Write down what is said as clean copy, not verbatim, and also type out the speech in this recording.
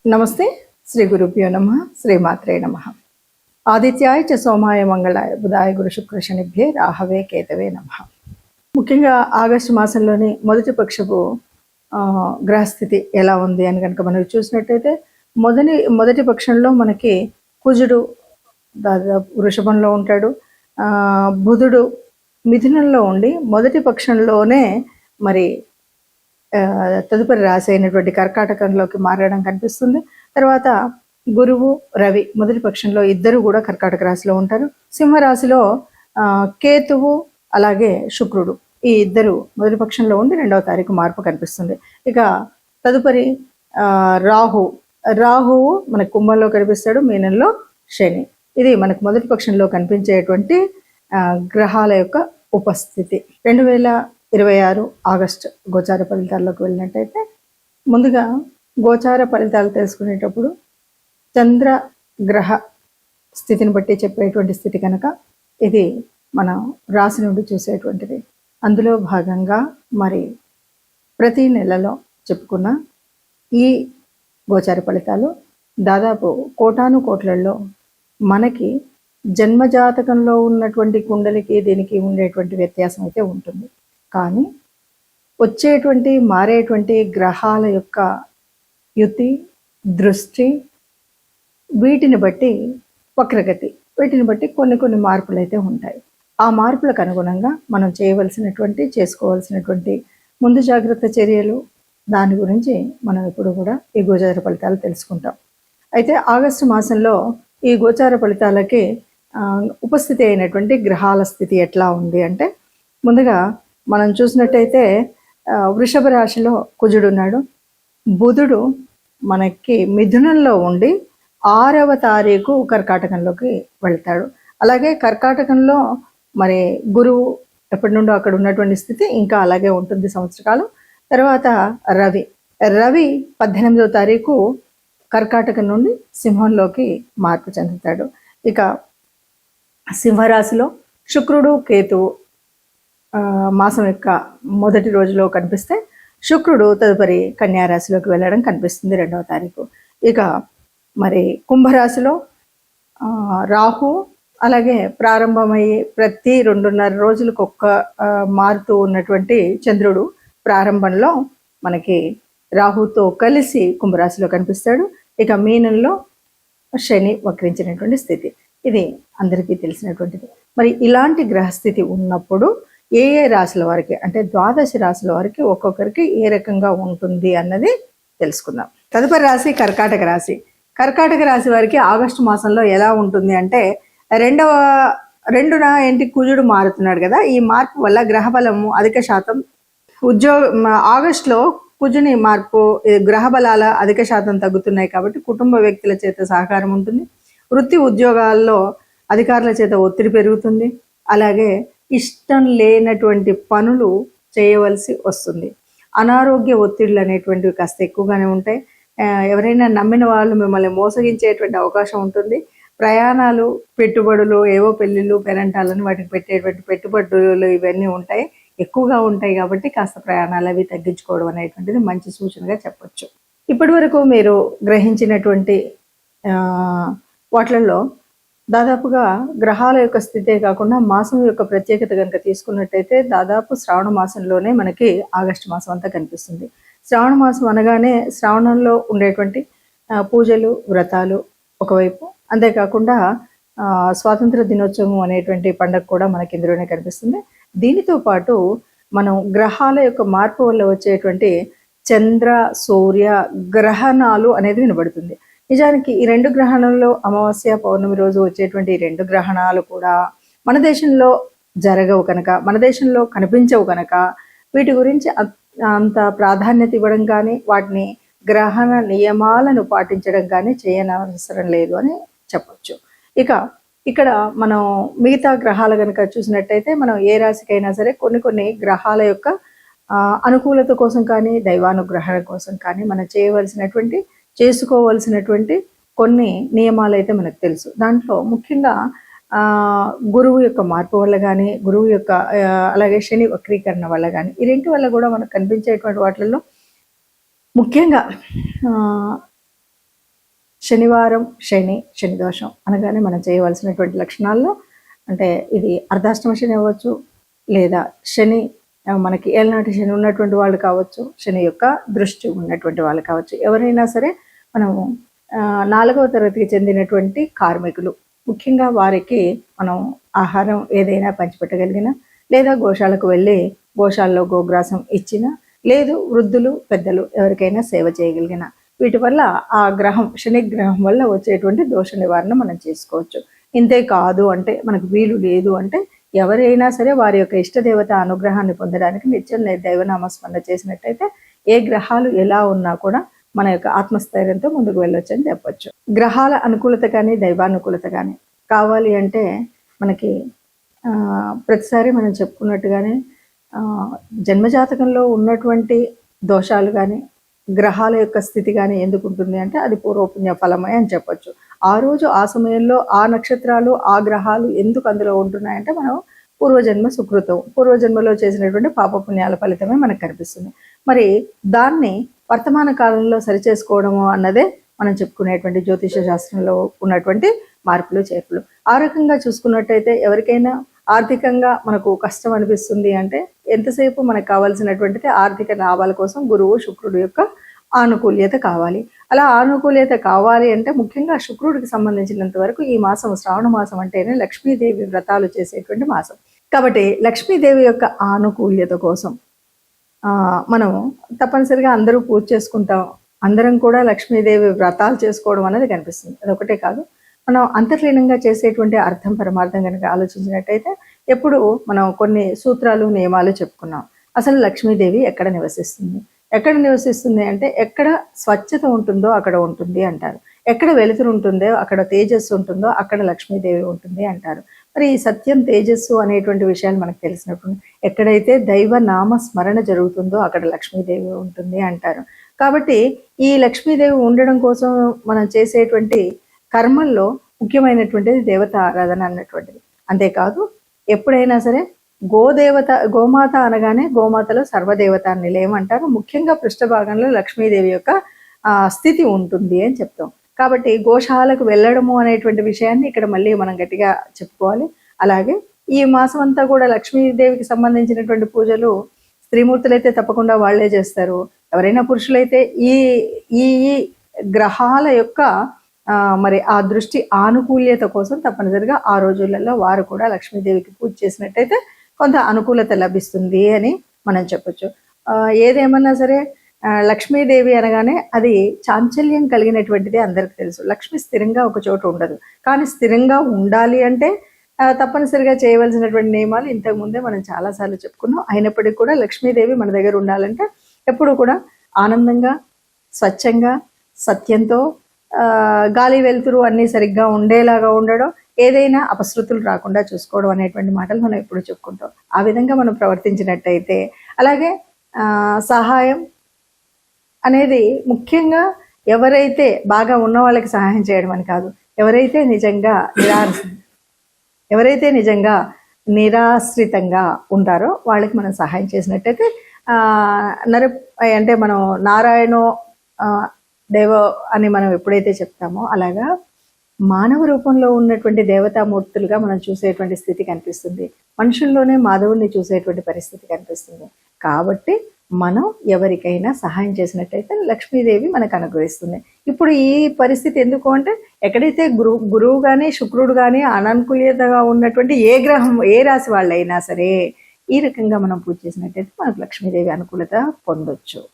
నమస్తే. శ్రీ గురుభ్యో నమః. శ్రీమాత్రే నమః. ఆదిత్యాయ చ సోమాయ మంగళాయ బుధాయ గురు శుక్ర శనిభ్యే రాహవే కేతవే నమః. ముఖ్యంగా ఆగస్టు మాసంలోని మొదటి పక్షపు గ్రహస్థితి ఎలా ఉంది అని కనుక మనం చూసినట్టయితే మొదటి పక్షంలో మనకి కుజుడు దాదాపు వృషభంలో ఉంటాడు, బుధుడు మిథునంలో ఉండి మొదటి పక్షంలోనే మరి తదుపరి రాశి అయినటువంటి కర్కాటకంలోకి మారడం కనిపిస్తుంది. తర్వాత గురువు రవి మొదటి పక్షంలో ఇద్దరు కూడా కర్కాటక రాశిలో ఉంటారు. సింహరాశిలో కేతువు అలాగే శుక్రుడు ఈ ఇద్దరు మొదటి పక్షంలో ఉండి 2వ తారీఖు మార్పు కనిపిస్తుంది. ఇక తదుపరి రాహువు మనకు కుంభంలో కనిపిస్తాడు, మీనంలో శని. ఇది మనకు మొదటి పక్షంలో కనిపించేటువంటి గ్రహాల యొక్క ఉపస్థితి. 2026 ఆగస్టు గోచార ఫలితాల్లోకి వెళ్ళినట్టయితే ముందుగా గోచార ఫలితాలు తెలుసుకునేటప్పుడు చంద్ర గ్రహ స్థితిని బట్టి చెప్పేటువంటి స్థితి కనుక ఇది మన రాశి నుండి చూసేటువంటిది. అందులో భాగంగా మరి ప్రతి నెలలో చెప్పుకున్న ఈ గోచార ఫలితాలు దాదాపు కోటాను కోట్లలో మనకి జన్మజాతకంలో ఉన్నటువంటి కుండలికి దీనికి ఉండేటువంటి వ్యత్యాసం అయితే ఉంటుంది. కానీ వచ్చేటువంటి మారేటువంటి గ్రహాల యొక్క యుతి, దృష్టి, వీటిని బట్టి వక్రగతి, వీటిని బట్టి కొన్ని మార్పులు అయితే ఉంటాయి. ఆ మార్పులకు అనుగుణంగా మనం చేసుకోవాల్సినటువంటి ముందు జాగ్రత్త చర్యలు, దాని గురించి మనం ఇప్పుడు కూడా ఈ గోచార ఫలితాలు తెలుసుకుంటాం. అయితే ఆగస్టు మాసంలో ఈ గోచార ఫలితాలకి ఉపస్థితి అయినటువంటి గ్రహాల స్థితి ఎట్లా ఉంది అంటే, ముందుగా మనం చూసినట్టయితే వృషభ రాశిలో కుజుడు ఉన్నాడు. బుధుడు మనకి మిథునంలో ఉండి 6వ తారీఖు కర్కాటకంలోకి వెళ్తాడు. అలాగే కర్కాటకంలో మరి గురువు ఎప్పటి నుండో అక్కడ ఉన్నటువంటి స్థితి ఇంకా అలాగే ఉంటుంది సంవత్సరకాలం. తర్వాత రవి 18వ తారీఖు కర్కాటకం నుండి సింహంలోకి మార్పు చెందుతాడు. ఇక సింహరాశిలో శుక్రుడు, కేతువు మాసం యొక్క మొదటి రోజులో కనిపిస్తే శుక్రుడు తదుపరి కన్యారాశిలోకి వెళ్ళడం కనిపిస్తుంది 2వ తారీఖు. ఇక మరి కుంభరాశిలో రాహు అలాగే ప్రారంభమయ్యి ప్రతి 2.5 రోజులకు మారుతూ ఉన్నటువంటి చంద్రుడు ప్రారంభంలో మనకి రాహుతో కలిసి కుంభరాశిలో కనిపిస్తాడు. ఇక మీనంలో శని వక్రించినటువంటి స్థితి, ఇది అందరికీ తెలిసినటువంటిది. మరి ఇలాంటి గ్రహస్థితి ఉన్నప్పుడు ఏ రాశుల వారికి అంటే ద్వాదశ రాశుల వారికి ఒక్కొక్కరికి ఏ రకంగా ఉంటుంది అన్నది తెలుసుకుందాం. తదుపరి రాశి కర్కాటక రాశి. కర్కాటక రాశి వారికి ఆగస్టు మాసంలో ఎలా ఉంటుంది అంటే, 2వ కుజుడు మారుతున్నాడు కదా, ఈ మార్పు వల్ల గ్రహబలము అధిక శాతం ఆగస్టులో కుజుని మార్పు గ్రహబలాల అధిక శాతం తగ్గుతున్నాయి కాబట్టి కుటుంబ వ్యక్తుల చేత సహకారం ఉంటుంది. వృత్తి ఉద్యోగాల్లో అధికారుల చేత ఒత్తిడి పెరుగుతుంది. అలాగే ఇష్టం లేనటువంటి పనులు చేయవలసి వస్తుంది. అనారోగ్య ఒత్తిడులు అనేటువంటివి కాస్త ఎక్కువగానే ఉంటాయి. ఎవరైనా నమ్మిన వాళ్ళు మిమ్మల్ని మోసగించేటువంటి అవకాశం ఉంటుంది. ప్రయాణాలు, పెట్టుబడులు, ఏవో పెళ్ళిళ్ళు, పెరంటాలని వాటికి పెట్టేటువంటి పెట్టుబడులు ఇవన్నీ ఉంటాయి, ఎక్కువగా ఉంటాయి. కాబట్టి కాస్త ప్రయాణాలు అవి తగ్గించుకోవడం అనేటువంటిది మంచి సూచనగా చెప్పొచ్చు. ఇప్పటి వరకు మీరు గ్రహించినటువంటి వాటిల్లో దాదాపుగా గ్రహాల యొక్క స్థితే కాకుండా మాసం యొక్క ప్రత్యేకత కనుక తీసుకున్నట్టయితే దాదాపు శ్రావణ మాసంలోనే మనకి ఆగస్టు మాసం అంతా కనిపిస్తుంది. శ్రావణ మాసం అనగానే శ్రావణంలో ఉండేటువంటి పూజలు, వ్రతాలు ఒకవైపు, అంతేకాకుండా స్వాతంత్ర దినోత్సవం అనేటువంటి పండుగ కూడా మనకి ఇందులోనే కనిపిస్తుంది. దీనితో పాటు మనం గ్రహాల యొక్క మార్పు వల్ల వచ్చేటువంటి చంద్ర, సూర్య గ్రహణాలు అనేది వినబడుతుంది. నిజానికి ఈ 2 గ్రహణాల్లో అమావాస్య, పౌర్ణమి రోజు వచ్చేటువంటి 2 గ్రహణాలు కూడా మన దేశంలో జరగవు కనుక, మన దేశంలో కనిపించవు కనుక వీటి గురించి అంత ప్రాధాన్యత ఇవ్వడం కానీ, వాటిని గ్రహణ నియమాలను పాటించడం కానీ చేయనవసరం లేదు అని చెప్పొచ్చు. ఇక ఇక్కడ మనం మిగతా గ్రహాలు కనుక చూసినట్టయితే మనం ఏ రాశికైనా సరే కొన్ని గ్రహాల యొక్క అనుకూలత కోసం కానీ, దైవానుగ్రహణ కోసం కానీ మనం చేసుకోవలసినటువంటి కొన్ని నియమాలు అయితే మనకు తెలుసు. దాంట్లో ముఖ్యంగా గురువు యొక్క మార్పు వల్ల కానీ, గురువు యొక్క అలాగే శని వక్రీకరణ వల్ల కానీ, ఈ రెంటి వల్ల కూడా మనకు కనిపించేటువంటి వాటిల్లో ముఖ్యంగా శనివారం శని దోషం అనగానే మనం చేయవలసినటువంటి లక్షణాల్లో అంటే ఇది అర్ధాష్టమ శని అవ్వచ్చు, లేదా శని మనకి ఏళ్ళనాటి శని ఉన్నటువంటి వాళ్ళు కావచ్చు, శని యొక్క దృష్టి ఉన్నటువంటి వాళ్ళు కావచ్చు. ఎవరైనా సరే మనము 4వ తరగతికి చెందినటువంటి కార్మికులు ముఖ్యంగా వారికి మనం ఆహారం ఏదైనా పంచిపెట్టగలిగిన, లేదా గోశాలకు వెళ్ళి గోశాలలో గోగ్రాసం ఇచ్చిన, లేదు వృద్ధులు పెద్దలు ఎవరికైనా సేవ చేయగలిగిన, వీటి వల్ల ఆ గ్రహం శని గ్రహం వల్ల వచ్చేటువంటి దోష నివారణ మనం చేసుకోవచ్చు. ఇంతే కాదు అంటే మనకు వీలు లేదు అంటే ఎవరైనా సరే వారి యొక్క ఇష్టదేవత అనుగ్రహాన్ని పొందడానికి నిత్యం దైవనామస్మరణ చేసినట్టయితే ఏ గ్రహాలు ఎలా ఉన్నా కూడా మన యొక్క ఆత్మస్థైర్యంతో ముందుకు వెళ్ళొచ్చు అని చెప్పొచ్చు. గ్రహాల అనుకూలత కానీ దైవానుకూలత కానీ కావాలి అంటే మనకి ప్రతిసారి మనం చెప్పుకున్నట్టుగానే జన్మజాతకంలో ఉన్నటువంటి దోషాలు కానీ గ్రహాల యొక్క స్థితి కానీ ఎందుకు ఉంటుంది అంటే అది పూర్వపుణ్య ఫలమే అని చెప్పొచ్చు. ఆ రోజు ఆ సమయంలో ఆ నక్షత్రాలు ఆ గ్రహాలు ఎందుకు అందులో ఉంటున్నాయంటే మనం పూర్వజన్మ సుకృతం, పూర్వజన్మలో చేసినటువంటి పాపపుణ్యాల ఫలితమే మనకు కనిపిస్తుంది. మరి దాన్ని వర్తమాన కాలంలో సరిచేసుకోవడము అన్నదే మనం చెప్పుకునేటువంటి జ్యోతిష శాస్త్రంలో ఉన్నటువంటి మార్పులు చేర్పులు. ఆ రకంగా చూసుకున్నట్టయితే ఎవరికైనా ఆర్థికంగా మనకు కష్టం అనిపిస్తుంది అంటే ఎంతసేపు మనకు కావాల్సినటువంటిది ఆర్థిక లాభాల కోసం గురువు శుక్రుడు యొక్క ఆనుకూల్యత కావాలి. అలా ఆనుకూల్యత కావాలి అంటే ముఖ్యంగా శుక్రుడికి సంబంధించినంత వరకు ఈ మాసం శ్రావణ మాసం అంటేనే లక్ష్మీదేవి వ్రతాలు చేసేటువంటి మాసం. కాబట్టి లక్ష్మీదేవి యొక్క ఆనుకూల్యత కోసం మనం తప్పనిసరిగా అందరూ పూజ చేసుకుంటాం, అందరం కూడా లక్ష్మీదేవి వ్రతాలు చేసుకోవడం అనేది కనిపిస్తుంది. అదొకటే కాదు, మనం అంతర్లీనంగా చేసేటువంటి అర్థం పరమార్థం కనుక ఆలోచించినట్టయితే ఎప్పుడు మనం కొన్ని సూత్రాలు నియమాలు చెప్పుకున్నాం. అసలు లక్ష్మీదేవి ఎక్కడ నివసిస్తుంది అంటే ఎక్కడ స్వచ్ఛత ఉంటుందో అక్కడ ఉంటుంది అంటారు, ఎక్కడ వెలుతురు ఉంటుందో అక్కడ తేజస్సు ఉంటుందో అక్కడ లక్ష్మీదేవి ఉంటుంది అంటారు. మరి ఈ సత్యం తేజస్సు అనేటువంటి విషయాలు మనకు తెలిసినప్పుడు ఎక్కడైతే దైవ నామ స్మరణ జరుగుతుందో అక్కడ లక్ష్మీదేవి ఉంటుంది అంటారు. కాబట్టి ఈ లక్ష్మీదేవి ఉండడం కోసం మనం చేసేటువంటి కర్మల్లో ముఖ్యమైనటువంటిది దేవత ఆరాధన అన్నటువంటిది. అంతేకాదు ఎప్పుడైనా సరే గోమాత అనగానే గోమాతలో సర్వదేవత నిలయం అంటారు. ముఖ్యంగా పృష్ఠభాగంలో లక్ష్మీదేవి యొక్క స్థితి ఉంటుంది అని చెప్తాం. కాబట్టి గోశాలకు వెళ్ళడము అనేటువంటి విషయాన్ని ఇక్కడ మళ్ళీ మనం గట్టిగా చెప్పుకోవాలి. అలాగే ఈ మాసం అంతా కూడా లక్ష్మీదేవికి సంబంధించినటువంటి పూజలు స్త్రీమూర్తులైతే తప్పకుండా వాళ్లే చేస్తారు. ఎవరైనా పురుషులైతే ఈ ఈ గ్రహాల యొక్క మరి ఆ దృష్టి ఆనుకూల్యత కోసం తప్పనిసరిగా ఆ రోజులలో వారు కూడా లక్ష్మీదేవికి పూజ చేసినట్టయితే కొంత అనుకూలత లభిస్తుంది అని మనం చెప్పొచ్చు. ఏదేమన్నా సరే లక్ష్మీదేవి అనగానే అది చాంచల్యం కలిగినటువంటిది అందరికి తెలుసు. లక్ష్మి స్థిరంగా ఒక చోట ఉండదు, కానీ స్థిరంగా ఉండాలి అంటే తప్పనిసరిగా చేయవలసినటువంటి నియమాలు ఇంతకు ముందే మనం చాలాసార్లు చెప్పుకున్నాం. అయినప్పటికీ కూడా లక్ష్మీదేవి మన దగ్గర ఉండాలంటే ఎప్పుడు కూడా ఆనందంగా, స్వచ్ఛంగా, సత్యంతో, గాలి వెలుతురు అన్నీ సరిగ్గా ఉండేలాగా ఉండడం, ఏదైనా అపశృతులు రాకుండా చూసుకోవడం అనేటువంటి మాటలు మనం ఎప్పుడు చెప్పుకుంటాం. ఆ విధంగా మనం ప్రవర్తించినట్టయితే, అలాగే సహాయం అనేది ముఖ్యంగా ఎవరైతే బాగా ఉన్న వాళ్ళకి సహాయం చేయడం అని కాదు, ఎవరైతే నిజంగా నిరాశ్రితంగా ఉంటారో వాళ్ళకి మనం సహాయం చేసినట్టయితే అంటే మనం నారాయణో దేవ అని మనం ఎప్పుడైతే చెప్తామో అలాగా మానవ రూపంలో ఉన్నటువంటి దేవతామూర్తులుగా మనం చూసేటువంటి స్థితి కనిపిస్తుంది. మనుషుల్లోనే మాధవుల్ని చూసేటువంటి పరిస్థితి కనిపిస్తుంది. కాబట్టి మనం ఎవరికైనా సహాయం చేసినట్టయితే లక్ష్మీదేవి మనకు అనుగ్రహిస్తుంది. ఇప్పుడు ఈ పరిస్థితి ఎందుకు అంటే ఎక్కడైతే గురువు కానీ శుక్రుడు కానీ అననుకూలతగా ఉన్నటువంటి ఏ గ్రహం ఏ రాశి వాళ్ళైనా సరే ఈ రకంగా మనం పూజ చేసినట్టయితే మనకు లక్ష్మీదేవి అనుకూలత పొందొచ్చు.